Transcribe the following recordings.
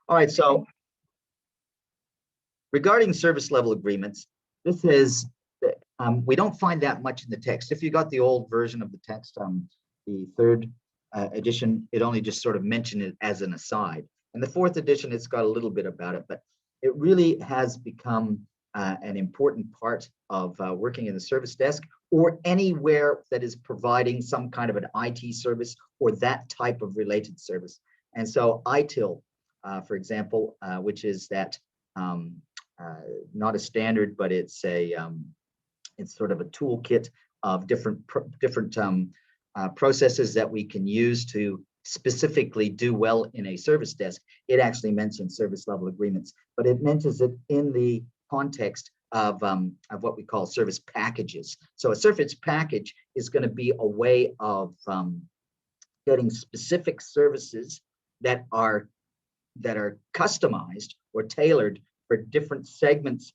All right, so regarding service level agreements, this is, we don't find that much in the text. If you got the old version of the text, the third edition, it only just sort of mentioned it as an aside. In the fourth edition, it's got a little bit about it, but it really has become an important part of working in the service desk or anywhere that is providing some kind of an IT service or that type of related service. And so ITIL, for example, which is that not a standard, but it's sort of a toolkit of different processes that we can use to specifically do well in a service desk. It actually mentions service level agreements, but it mentions it in the context of what we call service packages. So a service package is going to be a way of getting specific services that are customized or tailored for different segments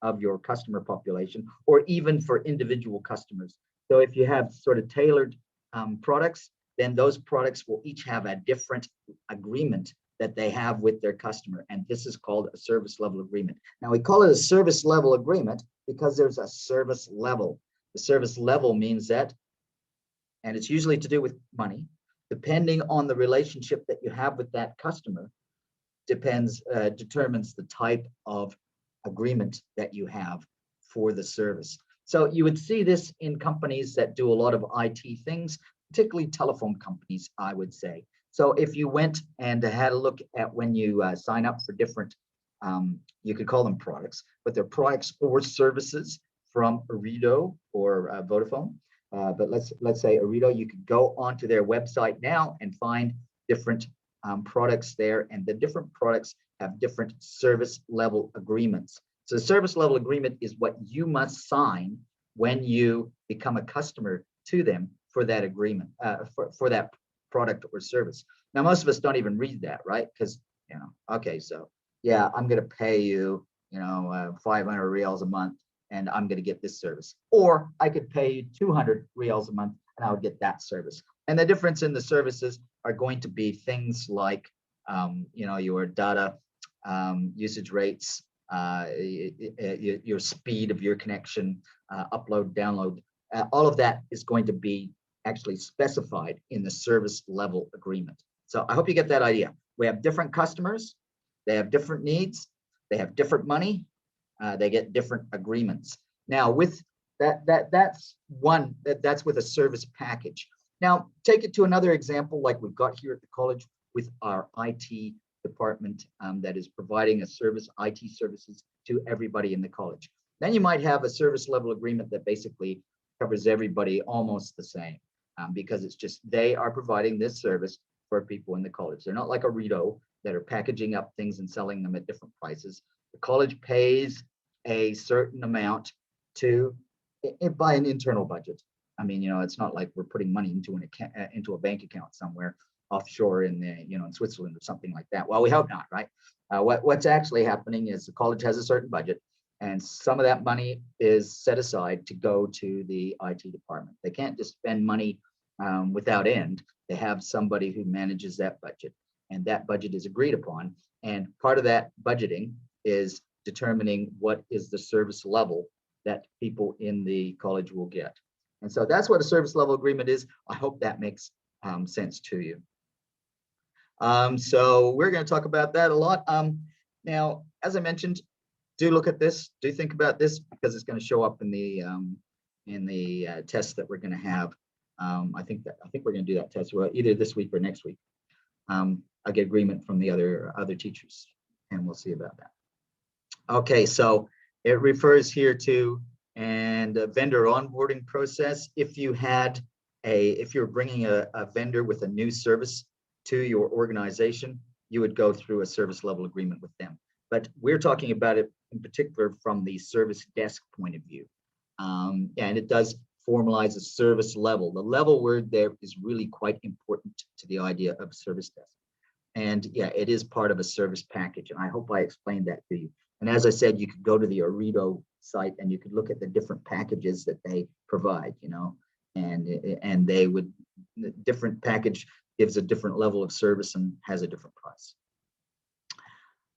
of your customer population, or even for individual customers. So if you have sort of tailored products, then those products will each have a different agreement that they have with their customer. And this is called a service level agreement. Now we call it a service level agreement because there's a service level. The service level means that, and it's usually to do with money, depending on the relationship that you have with that customer, determines the type of agreement that you have for the service. So you would see this in companies that do a lot of IT things, particularly telephone companies, I would say. So if you went and had a look at when you sign up for different, you could call them products, but they're products or services from Ooredoo or Vodafone. But let's say Ooredoo, you could go onto their website now and find different products there, and the different products have different service level agreements. So the service level agreement is what you must sign when you become a customer to them for that agreement, for that product or service. Now, most of us don't even read that, right? Because, okay, so yeah, I'm going to pay you, 500 reals a month, and I'm going to get this service. Or I could pay you 200 reals a month, and I would get that service. And the difference in the services are going to be things like, your data usage rates, your speed of your connection, upload, download. All of that is going to be actually specified in the service level agreement. So I hope you get that idea. We have different customers, they have different needs, they have different money, they get different agreements. Now with that's with a service package. Now take it to another example like we've got here at the college with our IT department that is providing a service, IT services to everybody in the college. Then you might have a service level agreement that basically covers everybody almost the same because it's just they are providing this service for people in the college. They're not like Ooredoo that are packaging up things and selling them at different prices. The college pays a certain amount to by an internal budget. I mean, it's not like we're putting money into a bank account somewhere offshore in in Switzerland or something like that. Well, we hope not, right? What's actually happening is the college has a certain budget, and some of that money is set aside to go to the IT department. They can't just spend money without end. They have somebody who manages that budget, and that budget is agreed upon. And part of that budgeting is determining what is the service level that people in the college will get. And so that's what a service level agreement is. I hope that makes sense to you. So we're going to talk about that a lot. Now, as I mentioned, do look at this, do think about this, because it's going to show up in the test that we're going to have. I think we're going to do that test either this week or next week. I'll get agreement from the other teachers, and we'll see about that. Okay, so it refers here to a vendor onboarding process. If you're bringing a vendor with a new service to your organization, you would go through a service level agreement with them. But we're talking about it in particular from the service desk point of view. And it does formalize a service level. The level word there is really quite important to the idea of service desk. And yeah, it is part of a service package. And I hope I explained that to you. And as I said, you could go to the Ooredoo site and you could look at the different packages that they provide, and they would, different package gives a different level of service and has a different price.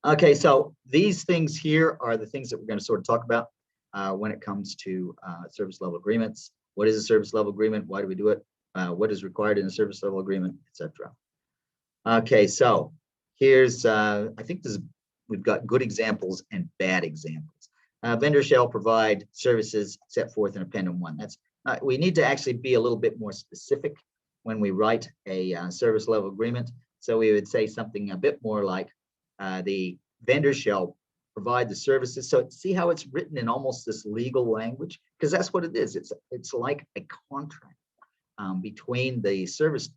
Okay, so these things here are the things that we're going to sort of talk about when it comes to service level agreements. What is a service level agreement? Why do we do it? What is required in a service level agreement, etc. Okay, so here's, I think we've got good examples and bad examples. Vendor shall provide services set forth in Appendum 1. That's we need to actually be a little bit more specific when we write a service level agreement. So we would say something a bit more like the vendor shall provide the services. So see how it's written in almost this legal language, because that's what it is. It's like a contract between the service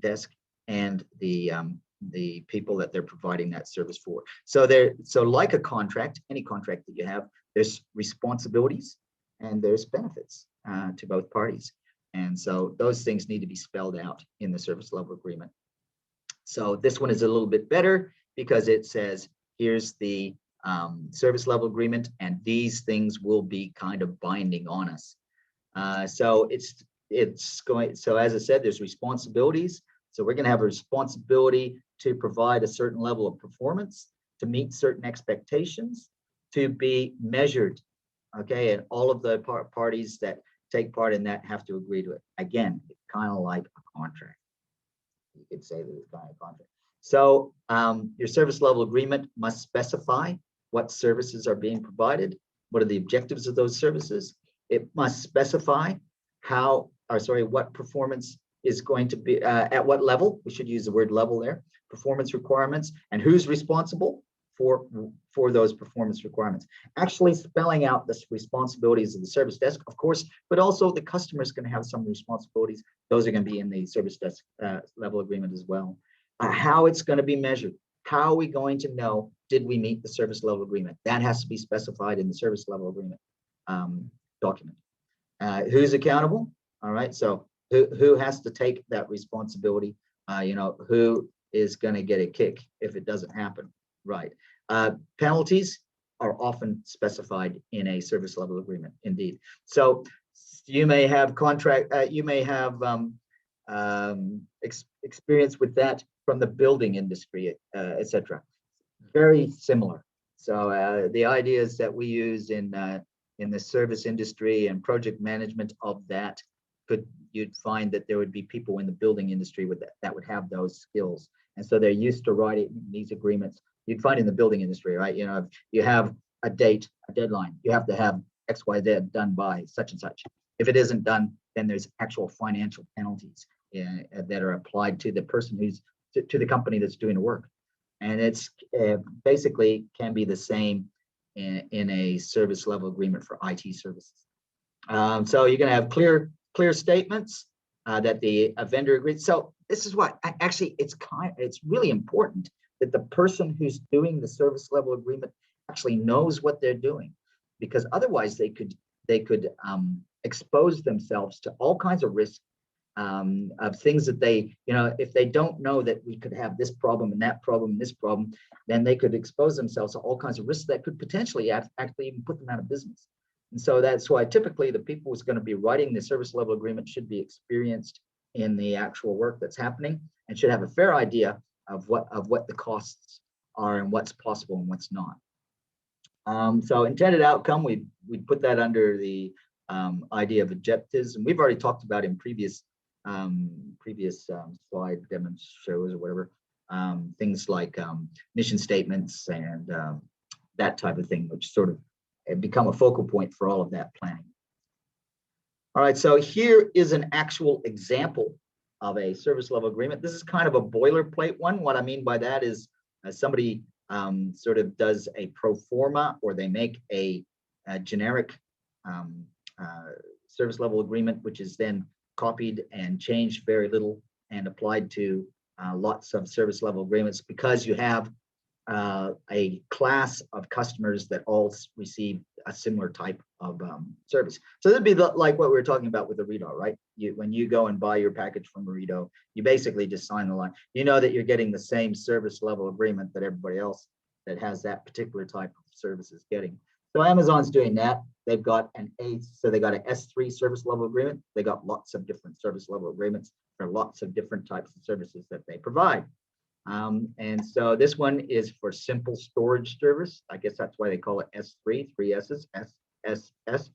desk and the people that they're providing that service for. So like a contract, any contract that you have, there's responsibilities and there's benefits to both parties. And so those things need to be spelled out in the service level agreement. So this one is a little bit better because it says, here's the service level agreement, and these things will be kind of binding on us. So as I said, there's responsibilities. So we're going to have a responsibility to provide a certain level of performance, to meet certain expectations, to be measured. Okay, and all of the parties that take part in that have to agree to it. Again, it's kind of like a contract. You could say that it's kind of a contract. So your service level agreement must specify what services are being provided, what are the objectives of those services. It must specify what performance is going to be, at what level, we should use the word level there, performance requirements, and who's responsible for those performance requirements. Actually spelling out the responsibilities of the service desk, of course, but also the customer is going to have some responsibilities. Those are going to be in the service desk level agreement as well. How it's going to be measured. How are we going to know, did we meet the service level agreement? That has to be specified in the service level agreement document. Who's accountable? All right, so who has to take that responsibility? Who is going to get a kick if it doesn't happen? Right. Penalties are often specified in a service level agreement, indeed. So you may have experience with that from the building industry, etc. Very similar. So the ideas that we use in the service industry and project management of that, you'd find that there would be people in the building industry that would have those skills. And so they're used to writing these agreements. You'd find in the building industry, right? You have a date, a deadline. You have to have X, Y, Z done by such and such. If it isn't done, then there's actual financial penalties that are applied to the person to the company that's doing the work. And it's basically can be the same in a service level agreement for IT services. So you're going to have clear statements that the vendor agreed. So this is what it's really important that the person who's doing the service level agreement actually knows what they're doing, because otherwise they could expose themselves to all kinds of risks of things that they, if they don't know that we could have this problem and that problem and this problem, then they could expose themselves to all kinds of risks that could potentially actually even put them out of business. And so that's why typically the people who's going to be writing the service level agreement should be experienced in the actual work that's happening and should have a fair idea of what the costs are and what's possible and what's not. So intended outcome, we put that under the idea of objectives, and we've already talked about in previous slide demo shows or whatever, things like mission statements and that type of thing, which sort of become a focal point for all of that planning. All right, so here is an actual example of a service level agreement. This is kind of a boilerplate one. What I mean by that is somebody sort of does a pro forma, or they make a generic service level agreement, which is then copied and changed very little and applied to lots of service level agreements, because you have a class of customers that all receive a similar type of service. So that'd be like what we were talking about with the Rito, right? When you go and buy your package from Rito, you basically just sign the line. You know that you're getting the same service level agreement that everybody else that has that particular type of service is getting. So Amazon's doing that. They've got they got an S3 service level agreement. They got lots of different service level agreements for lots of different types of services that they provide. And so this one is for simple storage service. I guess that's why they call it S3, three S's, SSS,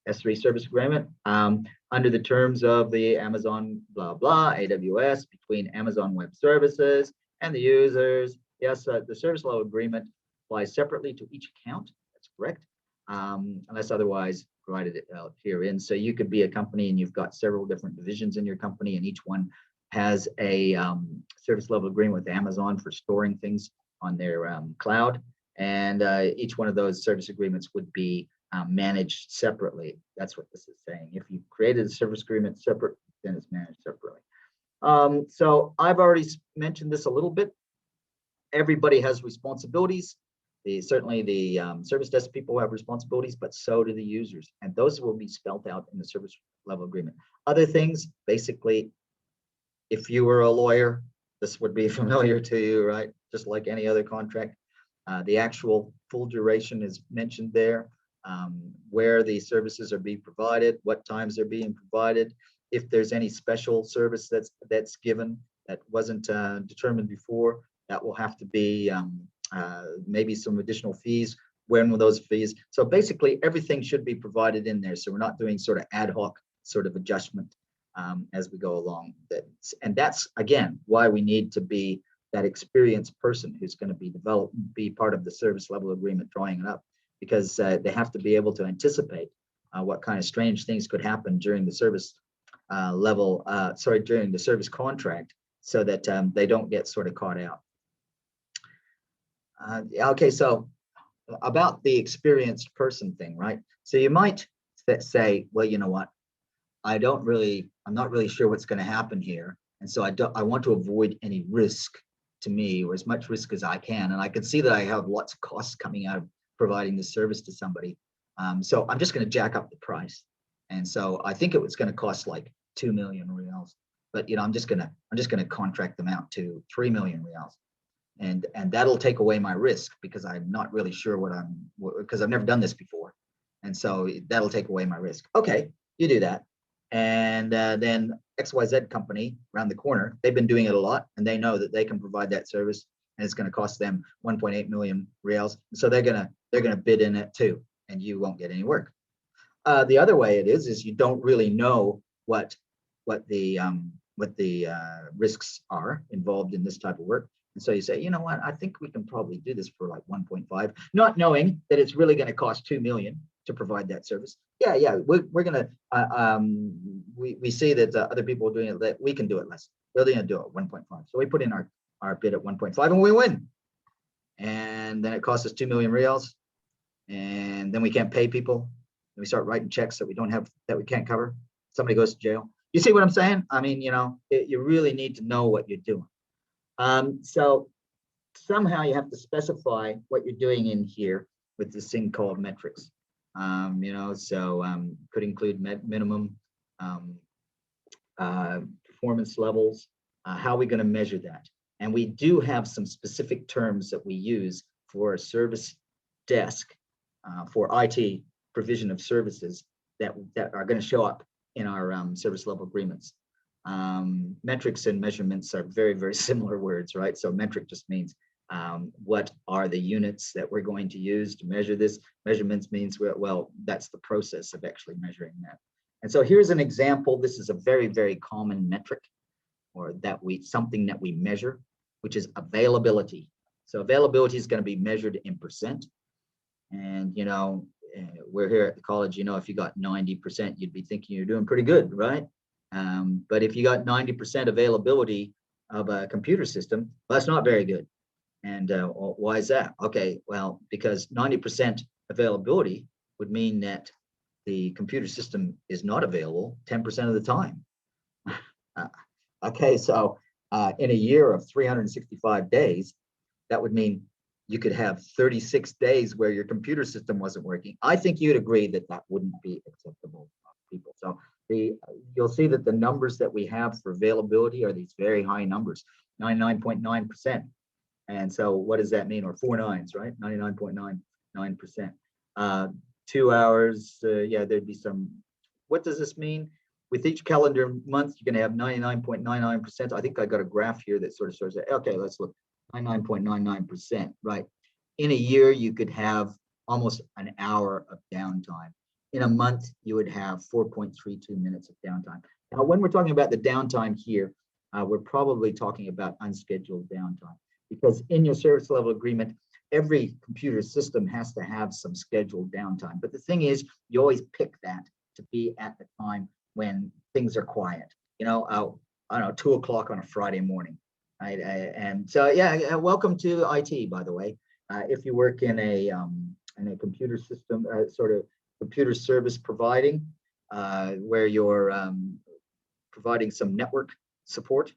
S3 service agreement. Under the terms of the Amazon blah blah AWS between Amazon Web Services and the users. Yes, the service level agreement applies separately to each account. That's correct, unless otherwise provided out herein. So you could be a company and you've got several different divisions in your company, and each one has a service level agreement with Amazon for storing things on their cloud. And each one of those service agreements would be managed separately. That's what this is saying. If you created a service agreement separate, then it's managed separately. So I've already mentioned this a little bit. Everybody has responsibilities. Certainly the service desk people have responsibilities, but so do the users. And those will be spelled out in the service level agreement. Other things, basically, if you were a lawyer, this would be familiar to you, right? Just like any other contract. The actual full duration is mentioned there, where the services are being provided, what times they're being provided, if there's any special service that's given that wasn't determined before, that will have to be maybe some additional fees. When will those fees? So basically everything should be provided in there. So we're not doing sort of ad hoc sort of adjustment as we go along. And that's, again, why we need to be that experienced person who's going to be part of the service level agreement, drawing it up, because they have to be able to anticipate what kind of strange things could happen during the service during the service contract, so that they don't get sort of caught out. Okay, so about the experienced person thing, right? So you might say, well, you know what? I'm not really sure what's going to happen here. And so I want to avoid any risk to me, or as much risk as I can. And I can see that I have lots of costs coming out of providing this service to somebody. So I'm just going to jack up the price. And so I think it was going to cost like 2 million reals, but I'm just going to contract them out to 3 million reals. And that'll take away my risk, because I'm not really sure because I've never done this before. And so that'll take away my risk. Okay, you do that. And then XYZ company around the corner, they've been doing it a lot, and they know that they can provide that service, and it's going to cost them 1.8 million reals. So they're gonna bid in it too, and you won't get any work. The other way it is you don't really know what the risks are involved in this type of work. And so you say, you know what, I think we can probably do this for like 1.5, not knowing that it's really going to cost 2 million to provide that service. Yeah, we're going to, we see that other people are doing it, that we can do it less. We're going to do it at 1.5. So we put in our bid at 1.5 and we win. And then it costs us 2 million reals. And then we can't pay people. And we start writing checks that we can't cover. Somebody goes to jail. You see what I'm saying? I mean, you really need to know what you're doing. So somehow you have to specify what you're doing in here with this thing called metrics. Could include minimum performance levels. How are we going to measure that? And we do have some specific terms that we use for a service desk for IT provision of services that are going to show up in our service level agreements. Metrics and measurements are very, very similar words, right? So metric just means what are the units that we're going to use to measure this. Measurements means, well, that's the process of actually measuring that. And so here's an example. This is a very, very common metric, or something that we measure, which is availability. So availability is going to be measured in percent. And, we're here at the college, if you got 90%, you'd be thinking you're doing pretty good, right? But if you got 90% availability of a computer system, well, that's not very good. And why is that? Okay, well, because 90% availability would mean that the computer system is not available 10% of the time. Okay, so in a year of 365 days, that would mean you could have 36 days where your computer system wasn't working. I think you'd agree that that wouldn't be acceptable to people. So you'll see that the numbers that we have for availability are these very high numbers, 99.9%. And so what does that mean? Or 4 nines, right? 99.99%. 2 hours, there'd be some, what does this mean? with each calendar month, you're going to have 99.99%. I think I got a graph here that sort of shows that. Okay, let's look. 99.99%, right? In a year, you could have almost an hour of downtime. In a month, you would have 4.32 minutes of downtime. Now, when we're talking about the downtime here, we're probably talking about unscheduled downtime, because in your service level agreement, every computer system has to have some scheduled downtime. But the thing is, you always pick that to be at the time when things are quiet. You know, I don't know, 2 o'clock on a Friday morning. Right? And so, yeah, welcome to IT, by the way. If you work in a computer system, sort of computer service providing, where you're providing some network support,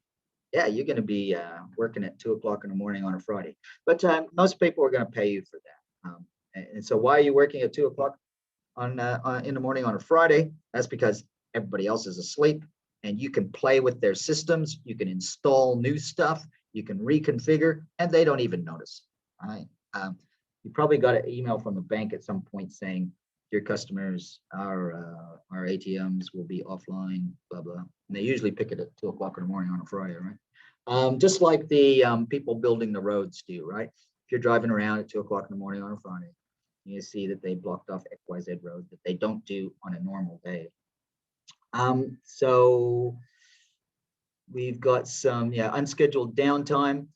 yeah, you're going to be working at 2 o'clock in the morning on a Friday. But most people are going to pay you for that. And so why are you working at 2 o'clock in the morning on a Friday? That's because everybody else is asleep, and you can play with their systems. You can install new stuff. You can reconfigure, and they don't even notice. Right? You probably got an email from the bank at some point saying, your customers, our ATMs will be offline, blah, blah. And they usually pick it at 2 o'clock in the morning on a Friday, right? Just like the people building the roads do, right? If you're driving around at 2 o'clock in the morning on a Friday, you see that they blocked off XYZ road that they don't do on a normal day. So we've got some, unscheduled downtime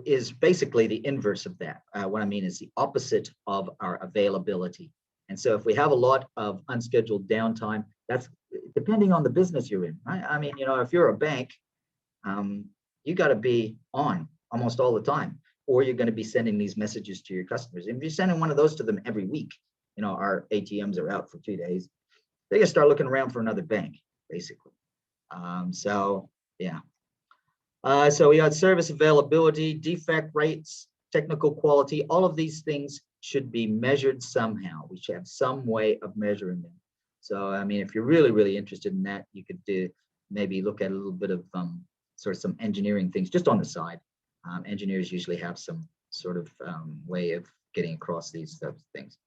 is basically the inverse of that. What I mean is the opposite of our availability. And so if we have a lot of unscheduled downtime, that's depending on the business you're in, right? I mean, if you're a bank, you got to be on almost all the time, or you're going to be sending these messages to your customers. And if you're sending one of those to them every week, our ATMs are out for 2 days, they're going to start looking around for another bank, basically. So we had service availability, defect rates, technical quality. All of these things should be measured somehow. We should have some way of measuring them. So, I mean, if you're really, really interested in that, you could maybe look at a little bit of sort of some engineering things just on the side. Engineers usually have some sort of way of getting across these things.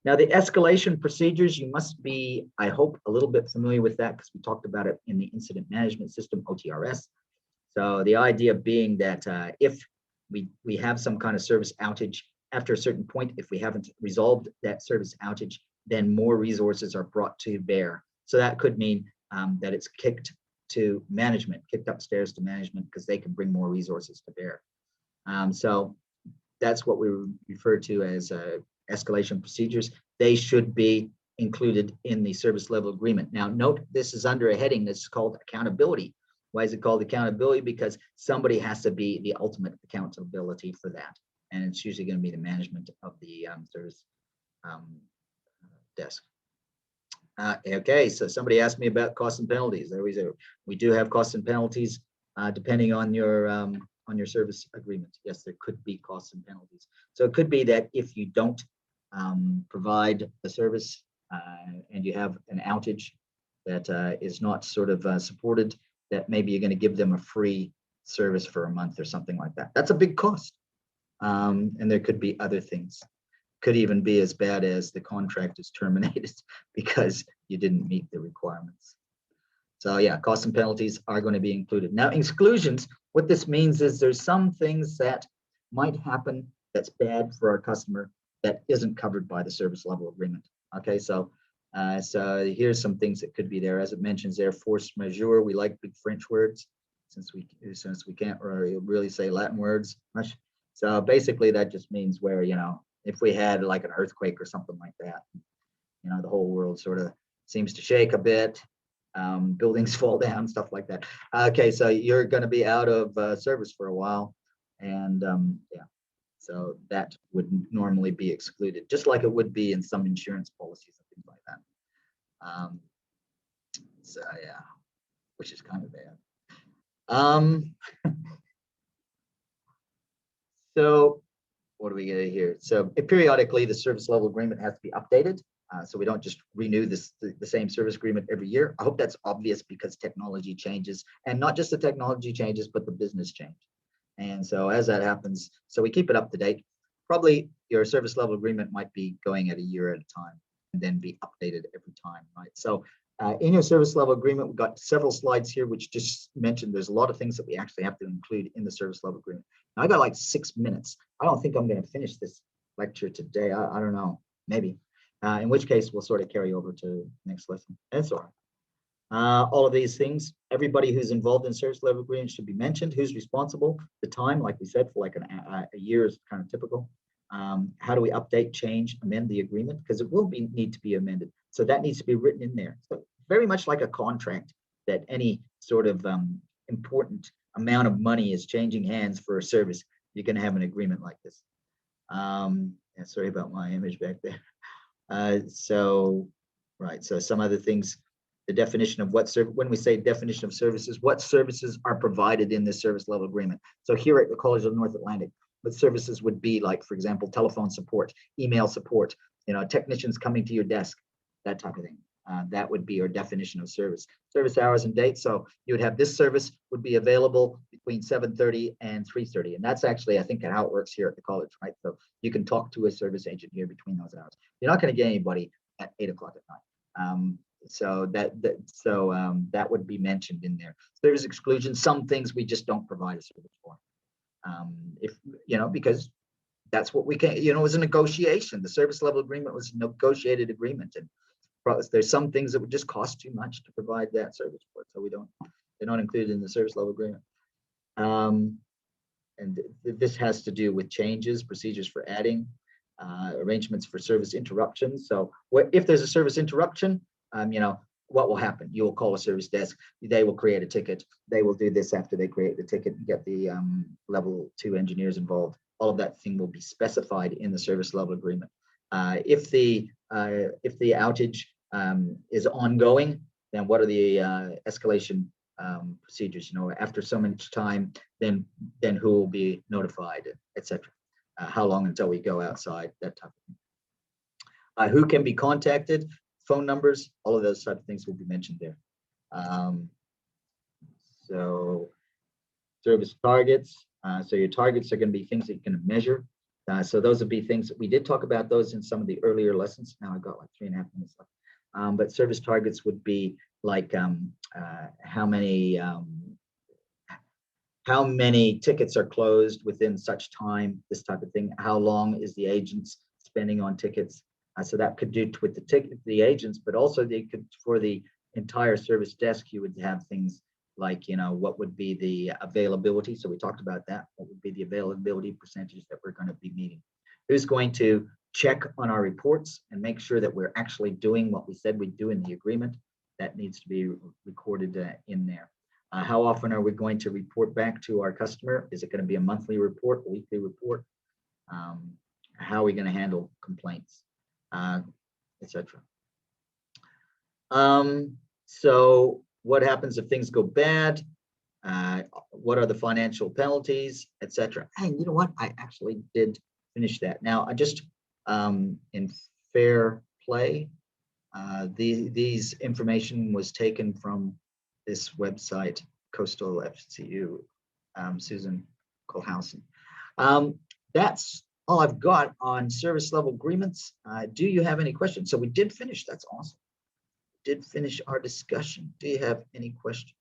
Now, the escalation procedures, you must be, I hope, a little bit familiar with that, because we talked about it in the incident management system, OTRS. So the idea being that if we have some kind of service outage, after a certain point, if we haven't resolved that service outage, then more resources are brought to bear. So that could mean that it's kicked to management, kicked upstairs to management, because they can bring more resources to bear. So that's what we refer to as escalation procedures. They should be included in the service level agreement. Now, note this is under a heading that's called accountability. Why is it called accountability? Because somebody has to be the ultimate accountability for that. And it's usually going to be the management of the service desk. Okay, so somebody asked me about costs and penalties. We do have costs and penalties depending on your service agreement. Yes, there could be costs and penalties. So it could be that if you don't provide the service and you have an outage that is not sort of supported, that maybe you're going to give them a free service for a month or something like that. That's a big cost. And there could be other things. Could even be as bad as the contract is terminated because you didn't meet the requirements. So yeah, costs and penalties are going to be included. Now, exclusions, what this means is there's some things that might happen that's bad for our customer that isn't covered by the service level agreement. Okay, so here's some things that could be there. As it mentions there, force majeure. We like big French words since we can't really say Latin words much. So basically that just means where, if we had like an earthquake or something like that, the whole world sort of seems to shake a bit, buildings fall down, stuff like that. Okay, so you're going to be out of service for a while, and so that would normally be excluded, just like it would be in some insurance policies and things like that. So yeah, which is kind of bad. So what do we get here? So periodically, the service level agreement has to be updated. So we don't just renew the same service agreement every year. I hope that's obvious because technology changes, and not just the technology changes, but the business change. And so as that happens, so we keep it up to date. Probably your service level agreement might be going at a year at a time and then be updated every time, right? So In your service level agreement, we've got several slides here which just mentioned there's a lot of things that we actually have to include in the service level agreement. Now, I got like 6 minutes. I don't think I'm going to finish this lecture today. I don't know, maybe. In which case, we'll sort of carry over to next lesson. That's all right. All of these things, everybody who's involved in service level agreement should be mentioned. Who's responsible? The time, like we said, for like a year is kind of typical. How do we update, change, amend the agreement? Because it will need to be amended. So that needs to be written in there. So very much like a contract, that any sort of important amount of money is changing hands for a service, you're going to have an agreement like this. Yeah, sorry about my image back there. So some other things, the definition of when we say definition of services, what services are provided in this service level agreement. So here at the College of North Atlantic, what services would be like, for example, telephone support, email support, technicians coming to your desk, that type of thing. That would be your definition of service. Service hours and dates. So you would have this service would be available between 7:30 and 3:30. And that's actually, I think, how it works here at the college, right? So you can talk to a service agent here between those hours. You're not going to get anybody at 8 o'clock at night. So that would be mentioned in there. Service exclusion, some things we just don't provide a service for. Because that's what we can, it was a negotiation. The service level agreement was a negotiated agreement, and there's some things that would just cost too much to provide that service for, so they're not included in the service level agreement. And this has to do with changes, procedures for adding, arrangements for service interruptions. So if there's a service interruption, what will happen? You will call a service desk, they will create a ticket, they will do this after they create the ticket and get the level 2 engineers involved. All of that thing will be specified in the service level agreement. If the outage is ongoing, then what are the escalation procedures? After so much time, then who will be notified, etc. How long until we go outside, that type of thing. Who can be contacted? Phone numbers, all of those type of things will be mentioned there. So service targets. So your targets are going to be things that you can measure. So those would be things that we did talk about those in some of the earlier lessons. Now I've got like 3.5 minutes left. But service targets would be like how many tickets are closed within such time, this type of thing. How long is the agents spending on tickets? So that could do with the agents, but also they could, for the entire service desk, you would have things like, what would be the availability? So we talked about that. What would be the availability percentages that we're going to be meeting? Who's going to check on our reports and make sure that we're actually doing what we said we'd do in the agreement? That needs to be recorded in there. How often are we going to report back to our customer? Is it going to be a monthly report, a weekly report? How are we going to handle complaints, etc. So what happens if things go bad? What are the financial penalties, etc. And you know what? I actually did finish that. Now, I just, in fair play, these information was taken from this website, Coastal FCU, Susan Colhausen. That's all I've got on service level agreements. Do you have any questions? So we did finish. That's awesome. Did finish our discussion. Do you have any questions?